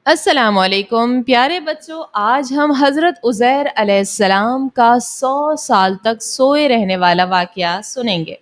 السلام علیکم پیارے بچوں، آج ہم حضرت عزیر علیہ السلام کا 100 سال تک سوئے رہنے والا واقعہ سنیں گے۔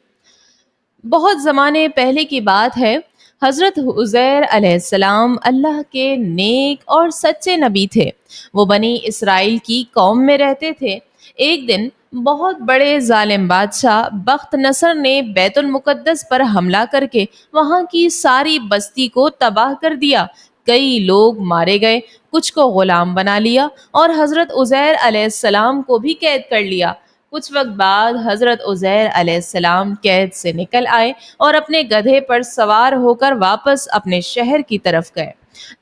بہت زمانے پہلے کی بات ہے۔ حضرت عزیر علیہ السلام اللہ کے نیک اور سچے نبی تھے۔ وہ بنی اسرائیل کی قوم میں رہتے تھے۔ ایک دن بہت بڑے ظالم بادشاہ بخت نصر نے بیت المقدس پر حملہ کر کے وہاں کی ساری بستی کو تباہ کر دیا۔ کئی لوگ مارے گئے، کچھ کو غلام بنا لیا اور حضرت عزیر علیہ السلام کو بھی قید کر لیا۔ کچھ وقت بعد حضرت عزیر علیہ السلام قید سے نکل آئے اور اپنے گدھے پر سوار ہو کر واپس اپنے شہر کی طرف گئے۔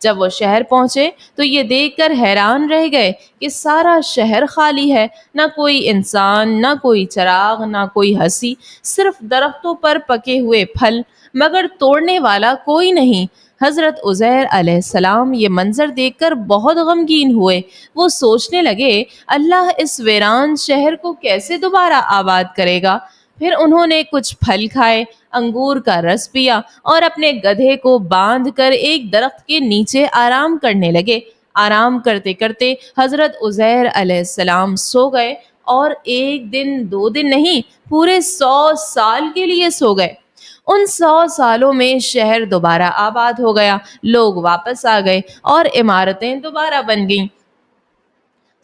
جب وہ شہر پہنچے تو یہ دیکھ کر حیران رہ گئے کہ سارا شہر خالی ہے، نہ کوئی انسان، نہ کوئی چراغ، نہ کوئی ہنسی، صرف درختوں پر پکے ہوئے پھل، مگر توڑنے والا کوئی نہیں۔ حضرت عزیر علیہ السلام یہ منظر دیکھ کر بہت غمگین ہوئے۔ وہ سوچنے لگے اللہ اس ویران شہر کو کیسے دوبارہ آباد کرے گا۔ پھر انہوں نے کچھ پھل کھائے، انگور کا رس پیا اور اپنے گدھے کو باندھ کر ایک درخت کے نیچے آرام کرنے لگے۔ آرام کرتے کرتے حضرت عزیر علیہ السلام سو گئے، اور ایک دن دو دن نہیں، پورے 100 سال کے لیے سو گئے۔ ان 100 سالوں میں شہر دوبارہ آباد ہو گیا، لوگ واپس آ گئے اور عمارتیں دوبارہ بن گئیں۔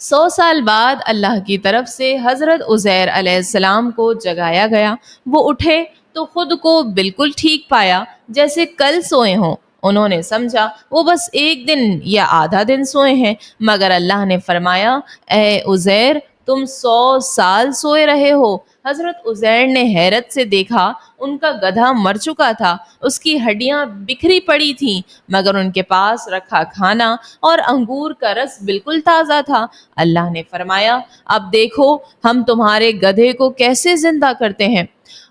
100 سال بعد اللہ کی طرف سے حضرت عزیر علیہ السلام کو جگایا گیا۔ وہ اٹھے تو خود کو بالکل ٹھیک پایا، جیسے کل سوئے ہوں۔ انہوں نے سمجھا وہ بس ایک دن یا آدھا دن سوئے ہیں، مگر اللہ نے فرمایا، اے عزیر، تم 100 سال سوئے رہے ہو۔ حضرت عزیر نے حیرت سے دیکھا، ان کا گدھا مر چکا تھا، اس کی ہڈیاں بکھری پڑی تھیں، مگر ان کے پاس رکھا کھانا اور انگور کا رس بالکل تازہ تھا۔ اللہ نے فرمایا، اب دیکھو ہم تمہارے گدھے کو کیسے زندہ کرتے ہیں۔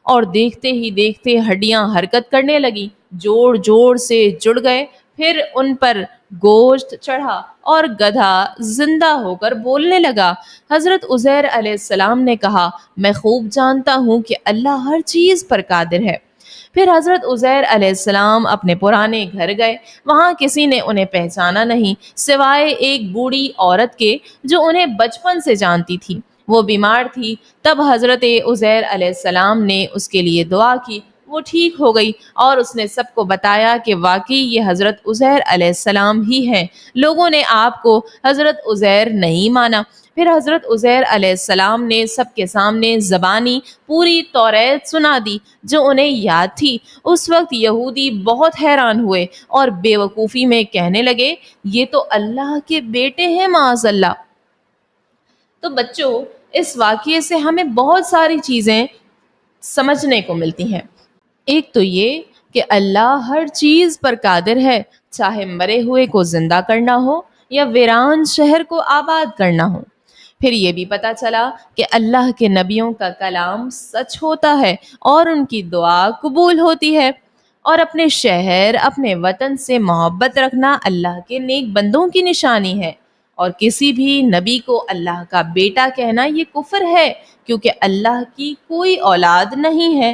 اور دیکھتے ہی دیکھتے ہڈیاں حرکت کرنے لگی، جوڑ جوڑ سے جڑ گئے، پھر ان پر گوشت چڑھا اور گدھا زندہ ہو کر بولنے لگا۔ حضرت عزیر علیہ السلام نے کہا، میں خوب جانتا ہوں کہ اللہ ہر چیز پر قادر ہے۔ پھر حضرت عزیر علیہ السلام اپنے پرانے گھر گئے۔ وہاں کسی نے انہیں پہچانا نہیں، سوائے ایک بوڑھی عورت کے جو انہیں بچپن سے جانتی تھی۔ وہ بیمار تھی۔ تب حضرت عزیر علیہ السلام نے اس کے لیے دعا کی، وہ ٹھیک ہو گئی، اور اس نے سب کو بتایا کہ واقعی یہ حضرت عزیر علیہ السلام ہی ہیں۔ لوگوں نے آپ کو حضرت عزیر نہیں مانا۔ پھر حضرت عزیر علیہ السلام نے سب کے سامنے زبانی پوری توریت سنا دی جو انہیں یاد تھی۔ اس وقت یہودی بہت حیران ہوئے اور بے وقوفی میں کہنے لگے، یہ تو اللہ کے بیٹے ہیں معاذ اللہ۔ تو بچوں، اس واقعے سے ہمیں بہت ساری چیزیں سمجھنے کو ملتی ہیں۔ ایک تو یہ کہ اللہ ہر چیز پر قادر ہے، چاہے مرے ہوئے کو زندہ کرنا ہو یا ویران شہر کو آباد کرنا ہو۔ پھر یہ بھی پتہ چلا کہ اللہ کے نبیوں کا کلام سچ ہوتا ہے اور ان کی دعا قبول ہوتی ہے، اور اپنے شہر، اپنے وطن سے محبت رکھنا اللہ کے نیک بندوں کی نشانی ہے۔ اور کسی بھی نبی کو اللہ کا بیٹا کہنا یہ کفر ہے، کیونکہ اللہ کی کوئی اولاد نہیں ہے۔